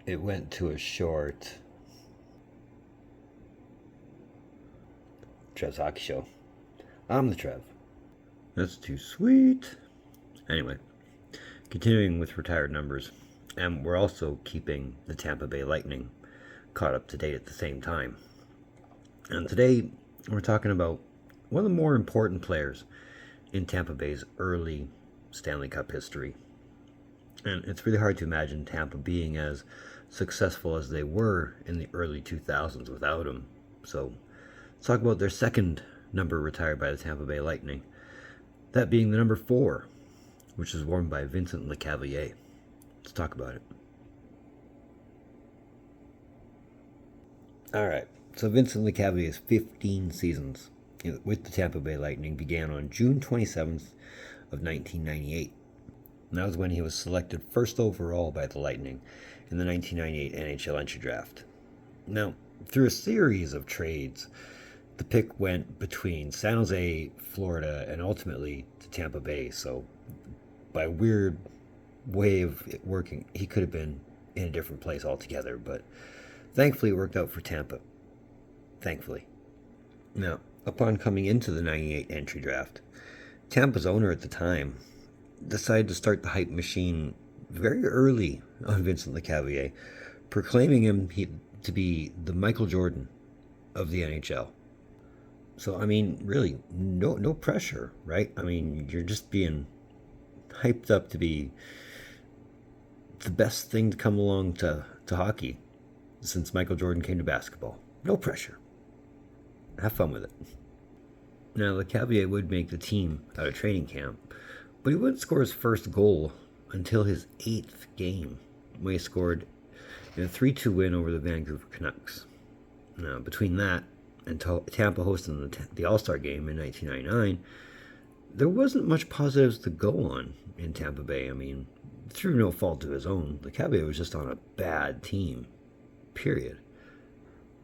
it went to a short Trev's Hockey Show. I'm the Trev. That's too sweet. Anyway, continuing with retired numbers, and we're also keeping the Tampa Bay Lightning caught up to date at the same time. And today we're talking about one of the more important players in Tampa Bay's early Stanley Cup history. And it's really hard to imagine Tampa being as successful as they were in the early 2000s without him. So let's talk about their second number retired by the Tampa Bay Lightning. That being the number 4, which is worn by Vincent Lecavalier. Let's talk about it. Alright, so Vincent Lecavalier's 15 seasons with the Tampa Bay Lightning began on June 27th of 1998. And that was when he was selected first overall by the Lightning in the 1998 NHL entry draft. Now, through a series of trades, the pick went between San Jose, Florida, and ultimately to Tampa Bay. So, by a weird way of it working, he could have been in a different place altogether. But thankfully, it worked out for Tampa. Thankfully. Now, upon coming into the 98 entry draft, Tampa's owner at the time decided to start the hype machine very early on Vincent Lecavalier, proclaiming him to be the Michael Jordan of the NHL. So, I mean, really, no pressure, right? I mean, you're just being hyped up to be the best thing to come along to hockey since Michael Jordan came to basketball. No pressure. Have fun with it. Now, Lecavalier would make the team out of training camp, but he wouldn't score his first goal until his 8th game, when he scored in a 3-2 win over the Vancouver Canucks. Now, between that and Tampa hosting the All-Star game in 1999, there wasn't much positives to go on in Tampa Bay. I mean, through no fault of his own, Lecavalier was just on a bad team, period.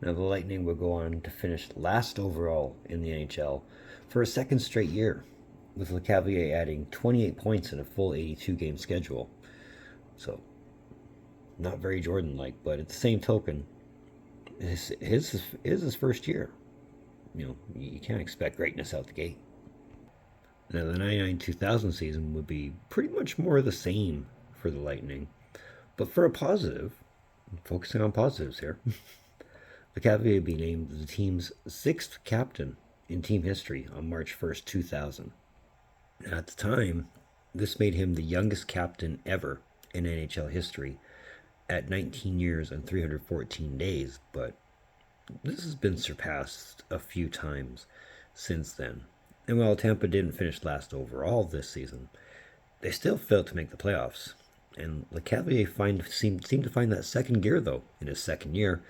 Now, the Lightning would go on to finish last overall in the NHL for a second straight year, with Lecavalier adding 28 points in a full 82-game schedule. So, not very Jordan-like, but at the same token, his his first year. You know, you can't expect greatness out the gate. Now, the 99-2000 season would be pretty much more of the same for the Lightning, but for a positive, focusing on positives here, Lecavalier would be named the team's 6th captain in team history on March 1st, 2000. At the time, this made him the youngest captain ever in NHL history at 19 years and 314 days, but this has been surpassed a few times since then. And while Tampa didn't finish last overall this season, they still failed to make the playoffs. And Lecavalier seemed to find that second gear, though, in his second year,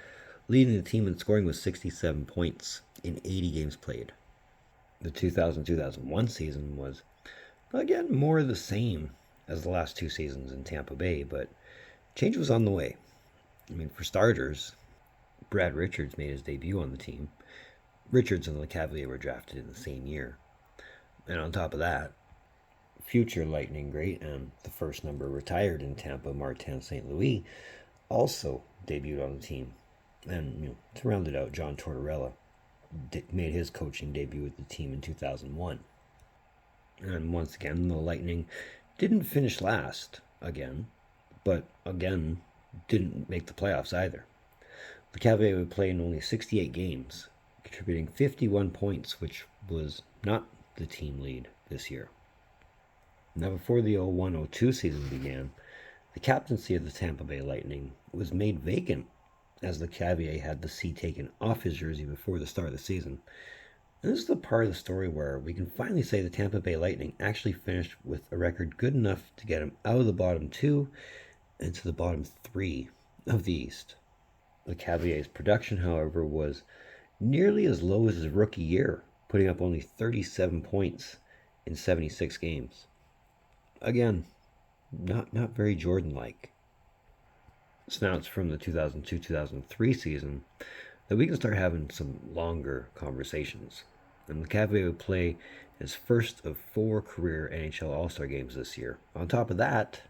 leading the team in scoring with 67 points in 80 games played. The 2000-2001 season was, again, more of the same as the last 2 seasons in Tampa Bay, but change was on the way. I mean, for starters, Brad Richards made his debut on the team. Richards and Lecavalier were drafted in the same year. And on top of that, future Lightning great and the first number retired in Tampa, Martin St. Louis, also debuted on the team. And, to round it out, John Tortorella made his coaching debut with the team in 2001. And once again, the Lightning didn't finish last again, but again, didn't make the playoffs either. Lecavalier would play in only 68 games, contributing 51 points, which was not the team lead this year. Now, before the 01-02 season began, the captaincy of the Tampa Bay Lightning was made vacant as Lecavalier had the C taken off his jersey before the start of the season. And this is the part of the story where we can finally say the Tampa Bay Lightning actually finished with a record good enough to get him out of the bottom 2 and to the bottom 3 of the East. Lecavalier's production, however, was nearly as low as his rookie year, putting up only 37 points in 76 games. Again, not very Jordan-like. So now it's from the 2002-2003 season that we can start having some longer conversations. And Lecavalier would play his first of 4 career NHL All-Star games this year. On top of that,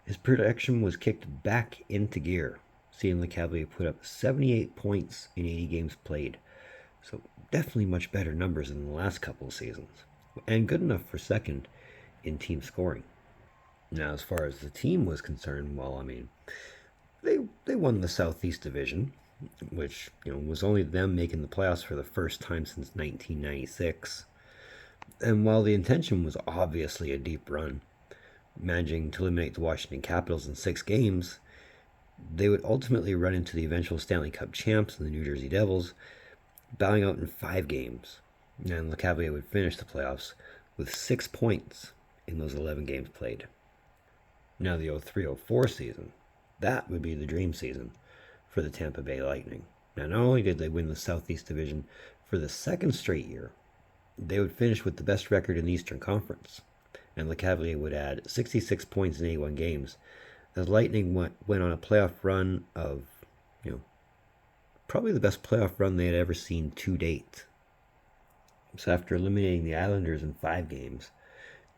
his production was kicked back into gear, seeing Lecavalier put up 78 points in 80 games played. So definitely much better numbers than the last couple of seasons, and good enough for second in team scoring. Now, as far as the team was concerned, well, I mean, they won the Southeast Division, which was only them making the playoffs for the first time since 1996. And while the intention was obviously a deep run, managing to eliminate the Washington Capitals in 6 games, they would ultimately run into the eventual Stanley Cup champs, the New Jersey Devils, bowing out in 5 games. And Lecavalier would finish the playoffs with 6 points in those 11 games played. Now the 03-04 season, that would be the dream season for the Tampa Bay Lightning. Now, not only did they win the Southeast Division for the second straight year, they would finish with the best record in the Eastern Conference, and Lecavalier would add 66 points in 81 games. The Lightning went on a playoff run of, probably the best playoff run they had ever seen to date. So after eliminating the Islanders in 5 games,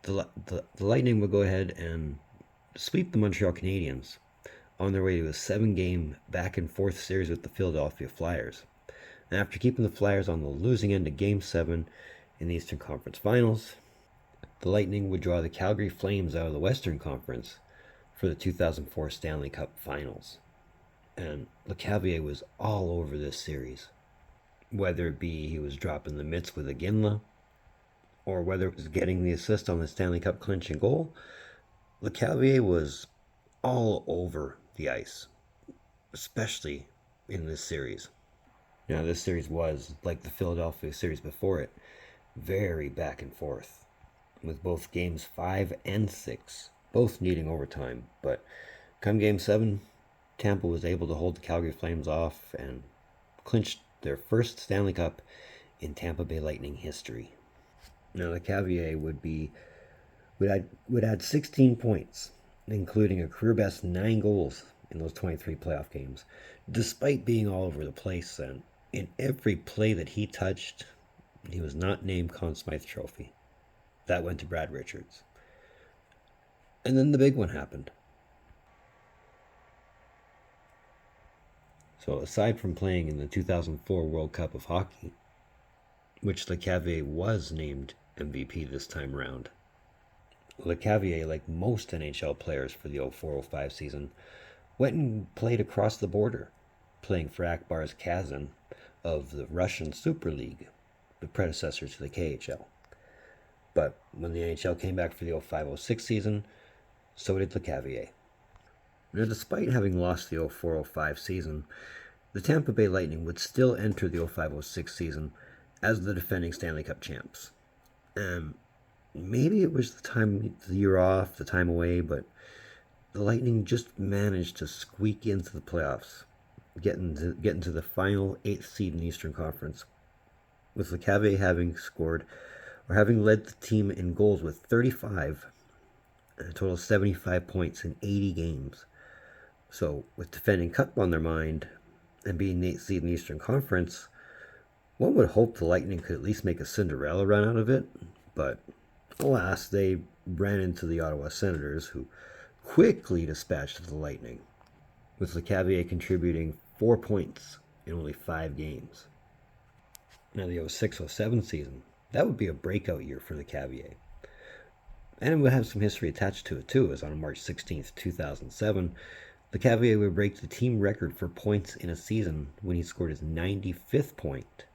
the Lightning would go ahead and sweep the Montreal Canadiens on their way to a 7-game back-and-forth series with the Philadelphia Flyers. And after keeping the Flyers on the losing end of Game 7 in the Eastern Conference Finals, the Lightning would draw the Calgary Flames out of the Western Conference for the 2004 Stanley Cup Finals. And Lecavalier was all over this series. Whether it be he was dropping the mitts with a Ginla, or whether it was getting the assist on the Stanley Cup clinching goal, Lecavalier was all over the ice, especially in this series. Now, this series was, like the Philadelphia series before it, very back and forth, with both games 5 and 6 both needing overtime. But come Game 7, Tampa was able to hold the Calgary Flames off and clinched their first Stanley Cup in Tampa Bay Lightning history. Now, Lecavalier would add 16 points, including a career best 9 goals in those 23 playoff games, despite being all over the place. And in every play that he touched, he was not named Conn Smythe Trophy. That went to Brad Richards. And then the big one happened. So aside from playing in the 2004 World Cup of Hockey, which Lecavalier was named MVP this time around, Lecavalier, like most NHL players for the 04-05 season, went and played across the border, playing for Akbar's Kazan of the Russian Super League, the predecessor to the KHL. But when the NHL came back for the 05-06 season, so did Lecavalier. Now, despite having lost the 04-05 season, the Tampa Bay Lightning would still enter the 05-06 season as the defending Stanley Cup champs. Maybe it was the year off, the time away, but the Lightning just managed to squeak into the playoffs, get into the final 8th seed in the Eastern Conference, with Lecavalier having led the team in goals with 35, a total of 75 points in 80 games. So, with defending Cup on their mind and being the 8th seed in the Eastern Conference, one would hope the Lightning could at least make a Cinderella run out of it, but alas, they ran into the Ottawa Senators, who quickly dispatched the Lightning, with Lecavalier contributing 4 points in only 5 games. Now, the 06-07 season, that would be a breakout year for Lecavalier. And it would have some history attached to it too, as on March 16th, 2007, Lecavalier would break the team record for points in a season when he scored his 95th point,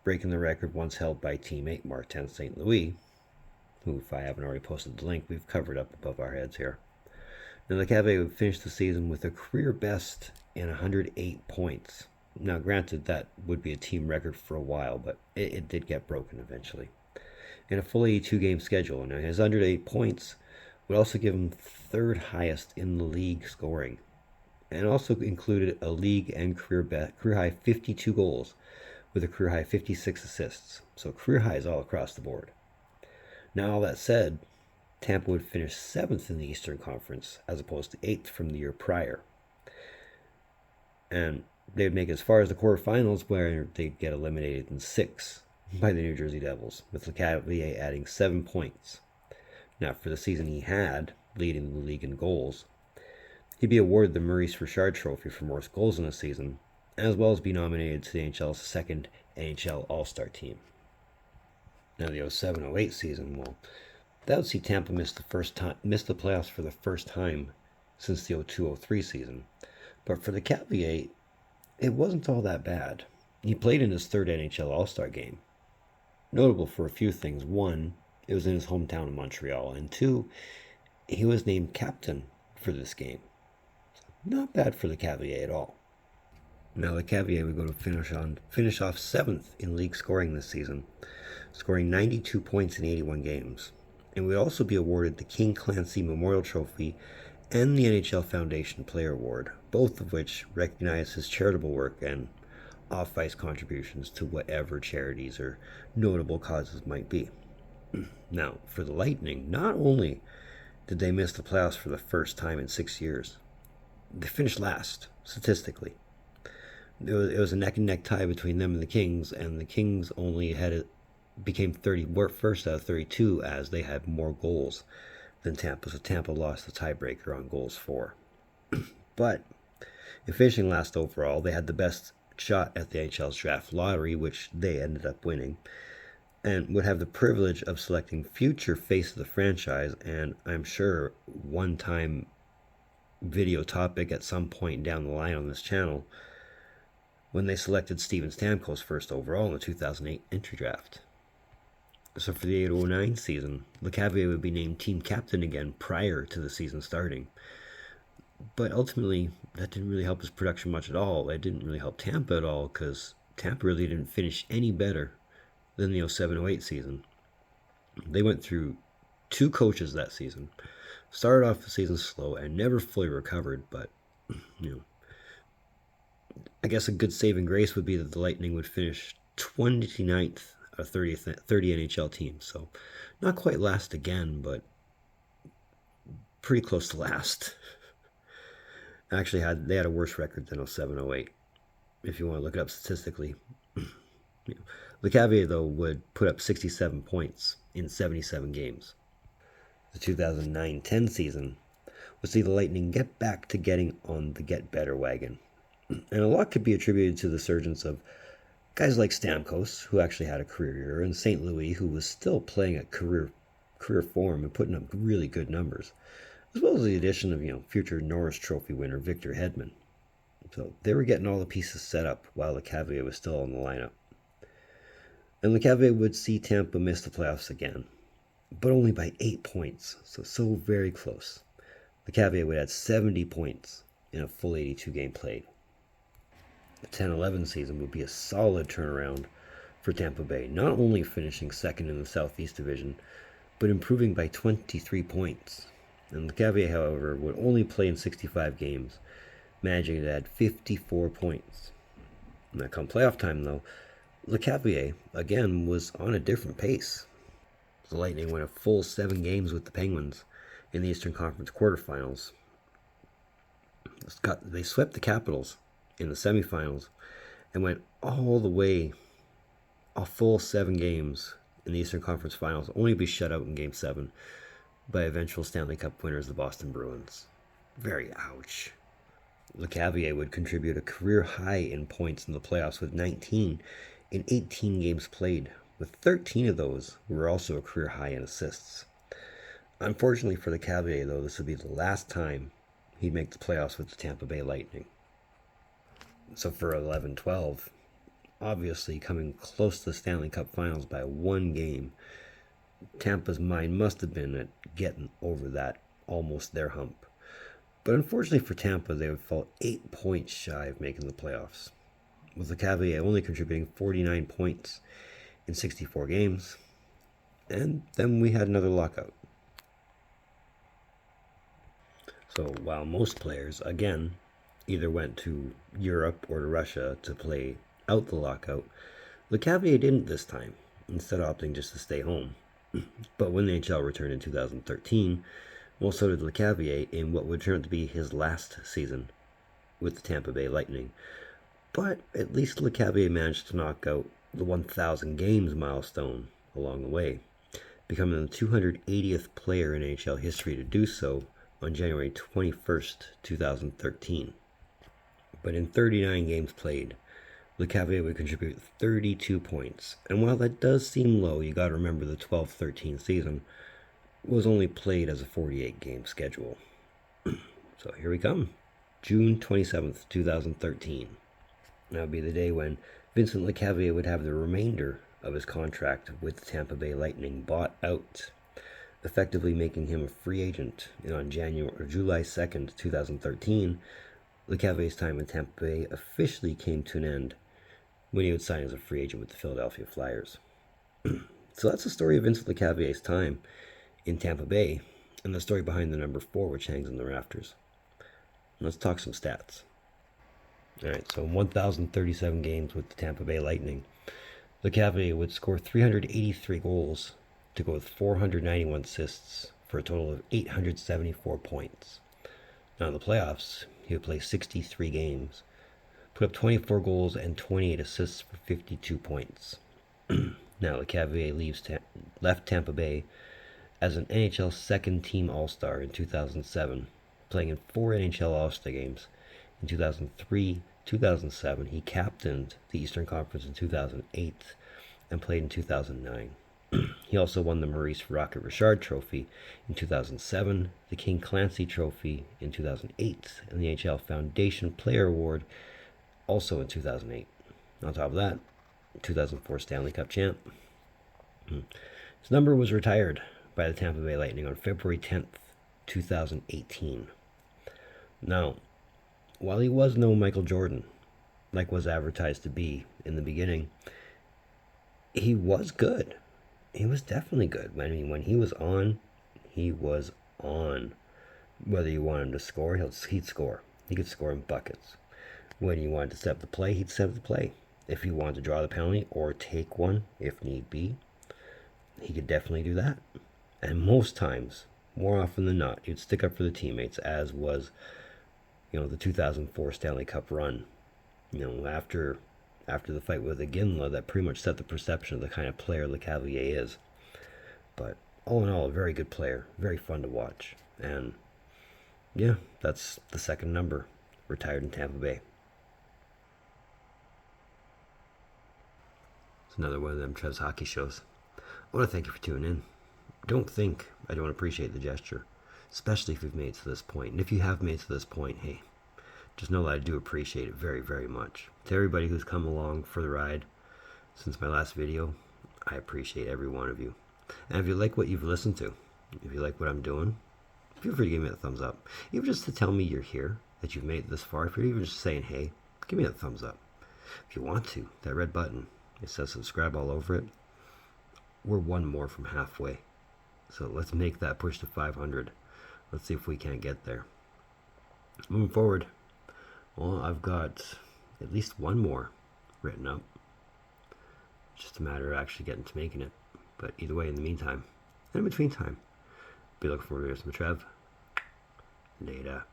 breaking the record once held by teammate Martin St. Louis, who, if I haven't already posted the link, we've covered up above our heads here. Now, Lecavalier would finish the season with a career best in 108 points. Now, granted, that would be a team record for a while, but it did get broken eventually. In a full 82-game schedule. Now, his 108 points would also give him 3rd highest in the league scoring, and also included a league and career high 52 goals with a career high 56 assists. So career highs all across the board. Now, all that said, Tampa would finish 7th in the Eastern Conference as opposed to 8th from the year prior. And they would make it as far as the quarterfinals, where they'd get eliminated in 6 by the New Jersey Devils, with Lecavalier adding 7 points. Now, for the season he had, leading the league in goals, He'd be awarded the Maurice Richard Trophy for most goals in a season, as well as be nominated to the NHL's second NHL All-Star team. Now the 07-08 season, well, that would see Tampa miss the playoffs for the first time since the 02-03 season. But for Lecavalier, it wasn't all that bad. He played in his third NHL All-Star game. Notable for a few things. One, it was in his hometown of Montreal. And two, he was named captain for this game. Not bad for Lecavalier at all. Now Lecavalier would go to finish off 7th in league scoring this season, scoring 92 points in 81 games. And would also be awarded the King Clancy Memorial Trophy and the NHL Foundation Player Award, both of which recognize his charitable work and off-ice contributions to whatever charities or notable causes might be. Now, for the Lightning, not only did they miss the playoffs for the first time in 6 years, they finished last, statistically. It was a neck-and-neck tie between them and the Kings only became first out of 32 as they had more goals than Tampa, so Tampa lost the tiebreaker on goals for. But in finishing last overall, they had the best shot at the NHL's draft lottery, which they ended up winning, and would have the privilege of selecting future face of the franchise, and I'm sure one-time video topic at some point down the line on this channel, when they selected Steven Stamkos first overall in the 2008 entry draft. So for the 08-09 season, Lecavalier would be named team captain again prior to the season starting. But ultimately, that didn't really help his production much at all. It didn't really help Tampa at all, because Tampa really didn't finish any better than the 07-08 season. They went through 2 coaches that season, started off the season slow and never fully recovered, but, I guess a good saving grace would be that the Lightning would finish 29th out of 30 NHL teams. So not quite last again, but pretty close to last. Actually, they had a worse record than 07-08, if you want to look it up statistically. Lecavalier, though, would put up 67 points in 77 games. The 2009-10 season would see the Lightning get back to getting on the get better wagon. And a lot could be attributed to the surgence of guys like Stamkos, who actually had a career year, and St. Louis, who was still playing at career form and putting up really good numbers, as well as the addition of future Norris Trophy winner Victor Hedman. So they were getting all the pieces set up while Lecavalier was still in the lineup. And Lecavalier would see Tampa miss the playoffs again, but only by 8 points, so very close. Lecavalier would add 70 points in a full 82 game played. The 10-11 season would be a solid turnaround for Tampa Bay, not only finishing second in the Southeast Division, but improving by 23 points. And Lecavalier, however, would only play in 65 games, managing to add 54 points. Now, come playoff time, though, Lecavalier, again, was on a different pace. The Lightning went a full 7 games with the Penguins in the Eastern Conference quarterfinals. They swept the Capitals in the semifinals and went all the way a full 7 games in the Eastern Conference Finals, only to be shut out in Game 7 by eventual Stanley Cup winners, the Boston Bruins. Very ouch. Lecavalier would contribute a career high in points in the playoffs with 19 in 18 games played, with 13 of those were also a career high in assists. Unfortunately for Lecavalier, though, this would be the last time he'd make the playoffs with the Tampa Bay Lightning. So for 11-12, obviously coming close to the Stanley Cup Finals by 1 game, Tampa's mind must have been at getting over that almost their hump. But unfortunately for Tampa, they would fall 8 points shy of making the playoffs, with Lecavalier only contributing 49 points in 64 games. And then we had another lockout. So while most players, again, either went to Europe or to Russia to play out the lockout, Lecavalier didn't this time, instead opting just to stay home. But when the NHL returned in 2013, well, so did Lecavalier in what would turn out to be his last season with the Tampa Bay Lightning. But at least Lecavalier managed to knock out the 1,000 games milestone along the way, becoming the 280th player in NHL history to do so on January 21st, 2013. But in 39 games played, Lecavalier would contribute 32 points. And while that does seem low, you got to remember the 12-13 season was only played as a 48-game schedule. So here we come. June 27th, 2013. That would be the day when Vincent Lecavalier would have the remainder of his contract with the Tampa Bay Lightning bought out, effectively making him a free agent. And on July 2nd, 2013, Lecavalier's time in Tampa Bay officially came to an end when he would sign as a free agent with the Philadelphia Flyers. So that's the story of Vincent Lecavalier's time in Tampa Bay, and the story behind the number 4, which hangs in the rafters. Let's talk some stats. All right, so in 1,037 games with the Tampa Bay Lightning, Lecavalier would score 383 goals to go with 491 assists for a total of 874 points. Now in the playoffs, he would play 63 games, put up 24 goals and 28 assists for 52 points. Now Lecavalier left Tampa Bay as an NHL second-team All-Star in 2007, playing in 4 NHL All-Star games. In 2003, 2007, he captained the Eastern Conference in 2008 and played in 2009. He also won the Maurice Rocket Richard Trophy in 2007, the King Clancy Trophy in 2008, and the NHL Foundation Player Award also in 2008. On top of that, 2004 Stanley Cup champ. His number was retired by the Tampa Bay Lightning on February 10th, 2018. Now, while he was no Michael Jordan, like was advertised to be in the beginning, he was good. He was definitely good. I mean, when he was on, he was on. Whether you want him to score, he'd score. He could score in buckets. When you wanted to set up the play, he'd set up the play. If he wanted to draw the penalty or take one, if need be, he could definitely do that. And most times, more often than not, he'd stick up for the teammates, as was, the 2004 Stanley Cup run. After the fight with Iginla, that pretty much set the perception of the kind of player Lecavalier is. But all in all, a very good player, very fun to watch. And yeah, that's the second number, retired in Tampa Bay. It's another one of them Trev's hockey shows. I want to thank you for tuning in. Don't think I don't appreciate the gesture, especially if you've made it to this point. And if you have made it to this point, hey, just know that I do appreciate it very, very much. To everybody who's come along for the ride since my last video, I appreciate every one of you. And if you like what you've listened to, if you like what I'm doing, feel free to give me a thumbs up. Even just to tell me you're here, that you've made it this far. If you're even just saying, hey, give me a thumbs up. If you want to, that red button, it says subscribe all over it. We're one more from halfway. So let's make that push to 500. Let's see if we can't get there. Moving forward, well, I've got at least one more written up. It's just a matter of actually getting to making it. But either way, in the meantime, and in between time, be looking forward to some Trev. Later.